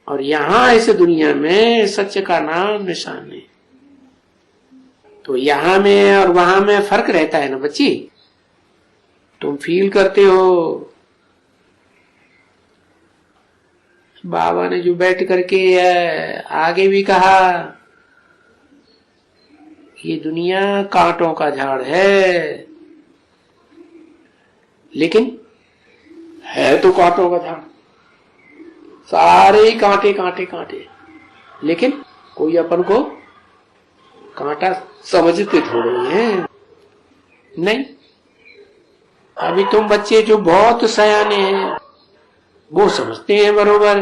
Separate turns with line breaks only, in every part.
और यहां इस दुनिया में सच का नाम निशान नहीं। तो यहां में और वहां में फर्क रहता है ना बच्ची। तुम फील करते हो, बाबा ने जो बैठ करके आगे भी कहा, ये दुनिया कांटों का झाड़ है, लेकिन है तो कांटों का झाड़, सारे ही कांटे कांटे कांटे, लेकिन कोई अपन को कांटा समझते थोड़े हैं। नहीं, अभी तुम बच्चे जो बहुत सयाने हैं वो समझते हैं बरोबर।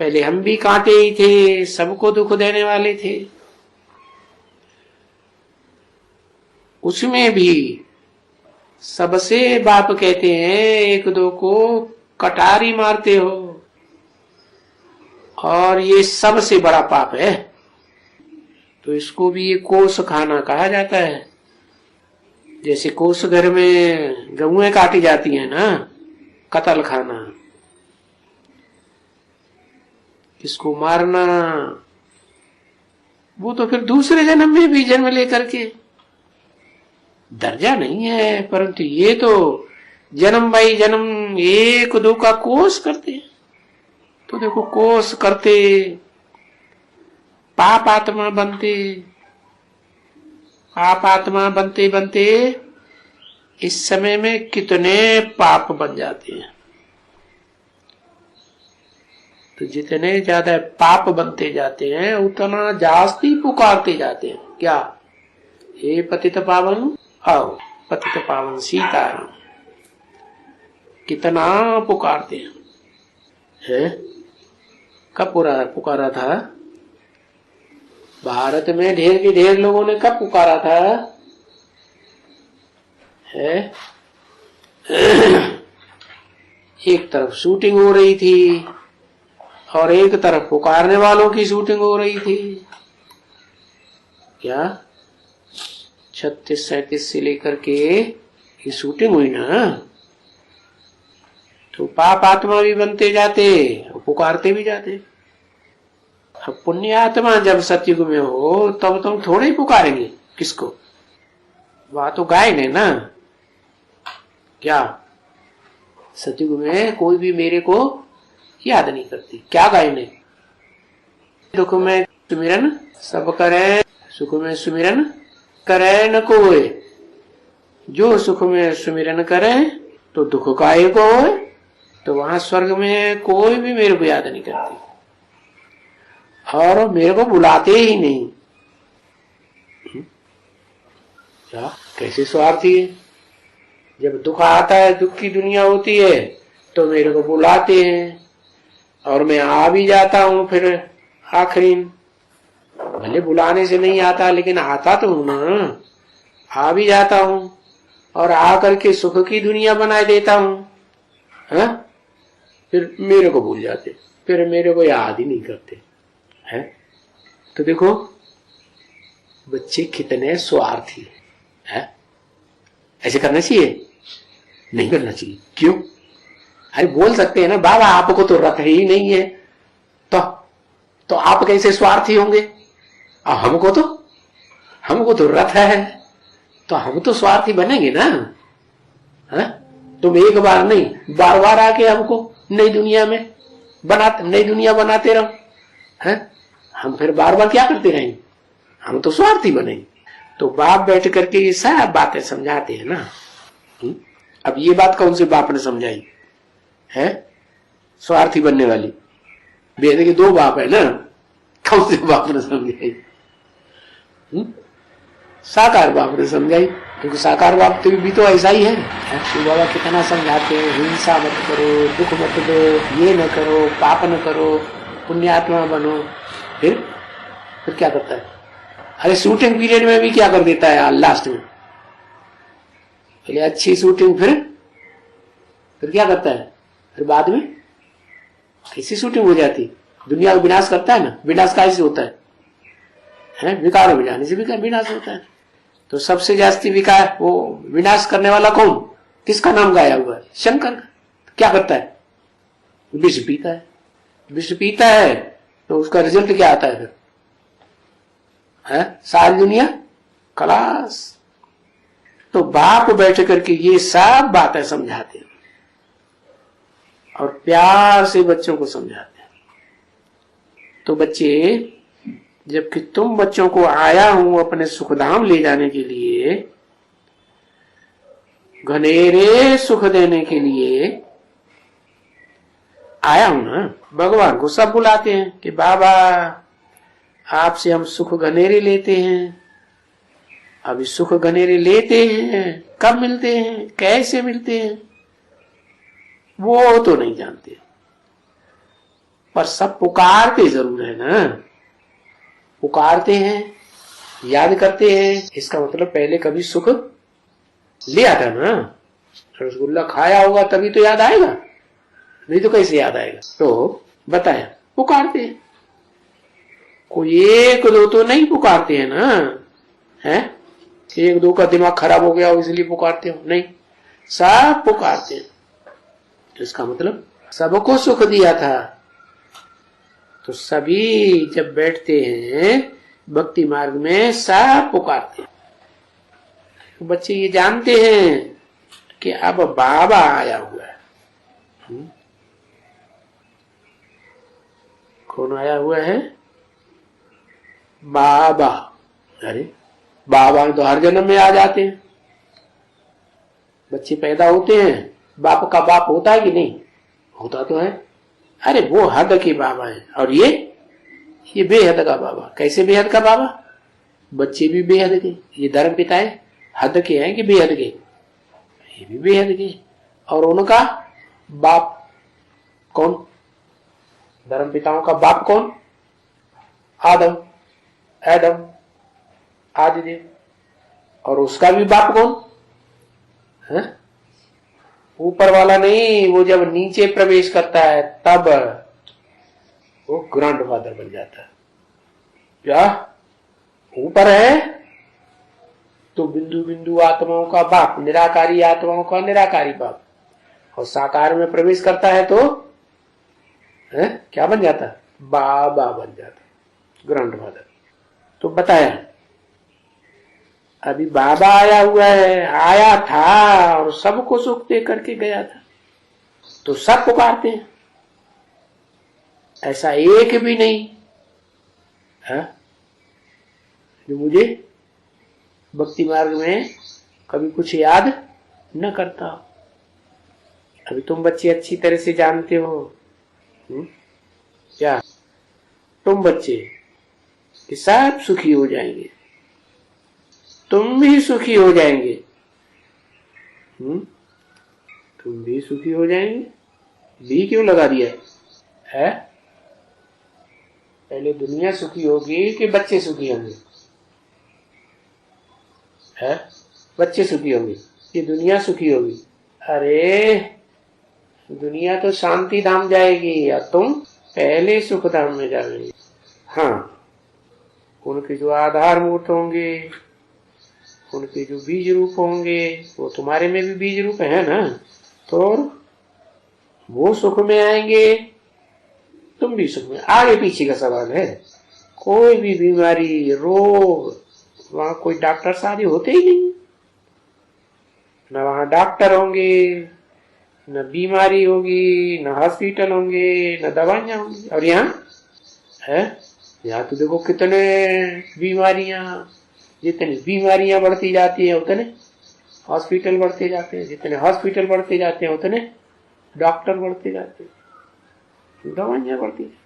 पहले हम भी कांटे ही थे, सबको दुख देने वाले थे। उसमें भी सबसे बाप कहते हैं एक दो को कटारी मारते हो, और ये सबसे बड़ा पाप है। तो इसको भी ये कोस खाना कहा जाता है। जैसे कोस घर में गऊएं काटी जाती हैं ना, कत्ल खाना, इसको मारना, वो तो फिर दूसरे जन्म में भी जन्म लेकर के दर्जा नहीं है, परंतु ये तो जन्म बाई जन्म एक दो का कोस करते हैं। तो देखो, कोस करते पाप आत्मा बनते, पाप आत्मा बनते बनते इस समय में कितने पाप बन जाते हैं। तो जितने ज्यादा पाप बनते जाते हैं उतना जास्ती पुकारते जाते हैं। क्या? हे पतित पावन आओ, पतित पावन सीताराम, कितना पुकारते हैं। कब पुकारा था? भारत में ढेर के ढेर लोगों ने कब पुकारा था? है एक तरफ शूटिंग हो रही थी और एक तरफ पुकारने वालों की शूटिंग हो रही थी। क्या 36-37 से लेकर के ये शूटिंग हुई ना, तो पाप आत्मा भी बनते जाते और पुकारते भी जाते। अब पुण्य आत्मा जब सतयुग में हो तब तुम थोड़े ही पुकारेंगे किसको? वहां तो गायन है ना। क्या सतयुग में कोई भी मेरे को याद नहीं करती? क्या गायन है? दुख में सुमिरन सब करे, सुख में सुमिरन करे न कोई, जो सुख में सुमिरन करे तो दुख काहे को होए। तो वहां स्वर्ग में कोई भी मेरे को याद नहीं करती और मेरे को बुलाते ही नहीं। क्या कैसे स्वार्थी है? जब दुख आता है, दुख की दुनिया होती है, तो मेरे को बुलाते हैं और मैं आ भी जाता हूं। फिर आखिरी भले बुलाने से नहीं आता, लेकिन आता तो हूं ना, आ भी जाता हूं और आकर के सुख की दुनिया बना देता हूं। हाँ? फिर मेरे को भूल जाते, फिर मेरे को याद ही नहीं करते है। तो देखो बच्चे कितने स्वार्थी है। ऐसे करना चाहिए? नहीं करना चाहिए। क्यों? अरे बोल सकते हैं ना, बाबा आपको तो रथ ही नहीं है, तो आप कैसे स्वार्थी होंगे? हमको तो रथ है, तो हम तो स्वार्थी बनेंगे ना। है? तुम एक बार नहीं, बार बार आके हमको नई दुनिया बनाते रहो। है? हम फिर बार बार क्या करते रहेंगे? हम तो स्वार्थी बनेंगे। तो बाप बैठ करके ये सब बातें समझाते हैं ना। अब ये बात कौन से बाप ने समझाई है? स्वार्थी बनने वाली बेटे के दो बाप है ना, कौन से बाप ने समझाई? साकार बाप ने समझाई, क्योंकि साकार बाप भी तो ऐसा ही है। तो बाबा कितना समझाते हैं, हिंसा मत करो, दुख मत दो, ये न करो, पाप न करो, पुण्यात्मा बनो। फिर क्या करता है? अरे शूटिंग पीरियड में भी क्या कर देता है लास्ट में? पहले अच्छी शूटिंग, फिर क्या करता है? फिर बाद में कैसी शूटिंग हो जाती? दुनिया का विनाश करता है ना। विनाश कैसे होता है? विकार हो जाने से विनाश होता है। तो सबसे जास्ती विकार, वो विनाश करने वाला कौन? किसका नाम गाया हुआ है? शंकर का। क्या करता है? विष पीता है। विष पीता है तो उसका रिजल्ट क्या आता है फिर? सारी दुनिया खलास। तो बाप बैठ करके ये सब बातें समझाते हैं और प्यार से बच्चों को समझाते हैं। तो बच्चे, जबकि तुम बच्चों को आया हूं अपने सुखधाम ले जाने के लिए, घनेरे सुख देने के लिए आया हूं ना। भगवान को सब बुलाते हैं कि बाबा आपसे हम सुख घनेरे लेते हैं। अभी सुख घनेरे लेते हैं, कब मिलते हैं, कैसे मिलते हैं, वो तो नहीं जानते, पर सब पुकारते जरूर है ना। पुकारते हैं, याद करते हैं, इसका मतलब पहले कभी सुख लिया था ना। रसगुल्ला खाया होगा तभी तो याद आएगा, नहीं तो कैसे याद आएगा। तो बताया पुकारते हैं। कोई एक दो तो नहीं पुकारते हैं ना, है एक दो का दिमाग खराब हो गया हो इसलिए पुकारते हो, नहीं, सब पुकारते हैं। तो इसका मतलब सबको सुख दिया था। तो सभी जब बैठते हैं भक्ति मार्ग में सब पुकारते हैं। तो बच्चे ये जानते हैं कि अब बाबा आया हुआ है। कौन आया हुआ है? बाबा। अरे बाबा तो हर जन्म में आ जाते हैं। बच्चे पैदा होते हैं, बाप का बाप होता है कि नहीं? होता तो है। अरे वो हद के बाबा है और ये बेहद का बाबा। कैसे बेहद का बाबा? बच्चे भी बेहद के। ये धर्म पिता है, हद के हैं कि बेहद के? ये भी बेहद के। और उनका बाप कौन? धर्म पिताओं का बाप कौन? आदम, एडम, आदिदेव। और उसका भी बाप कौन है? ऊपर वाला नहीं, वो जब नीचे प्रवेश करता है तब वो ग्रैंड फादर बन जाता है। क्या ऊपर है तो बिंदु बिंदु आत्माओं का बाप, निराकारी आत्माओं का निराकारी बाप। और साकार में प्रवेश करता है तो क्या बन जाता है? बाबा बन जाता, ग्रैंड फादर। तो बताया अभी बाबा आया हुआ है, आया था और सबको सुख दे करके गया था। तो सब पुकारते हैं, ऐसा एक भी नहीं है जो मुझे भक्ति मार्ग में कभी कुछ याद न करता। अभी तुम बच्चे अच्छी तरह से जानते हो क्या? तुम बच्चे कि सब सुखी हो जाएंगे, तुम भी सुखी हो जाएंगे। तुम भी सुखी हो जाएंगे। भी क्यों लगा दिया है? पहले दुनिया सुखी होगी कि बच्चे सुखी होंगे? है बच्चे सुखी होंगे कि दुनिया सुखी होगी? अरे दुनिया तो शांति धाम जाएगी और तुम पहले सुख धाम में जाओगे। हाँ, उनके जो आधार मूर्त होंगे, उनके जो बीज रूप होंगे, वो तुम्हारे में भी बीज रूप है ना, तो वो सुख में आएंगे, तुम भी सुख में। आगे पीछे का सवाल है। कोई भी बीमारी, रोग, वहां कोई डॉक्टर सारे होते ही नहीं, न वहां डॉक्टर होंगे, न बीमारी होगी, न हॉस्पिटल होंगे, न दवाइयां होंगी। और यहाँ है, यहाँ तो देखो कितने बीमारियां, जितनी बीमारियां बढ़ती जाती है उतने हॉस्पिटल बढ़ते जाते हैं, जितने हॉस्पिटल बढ़ते जाते हैं उतने डॉक्टर बढ़ते जाते हैं, दवाइयां बढ़ती हैं।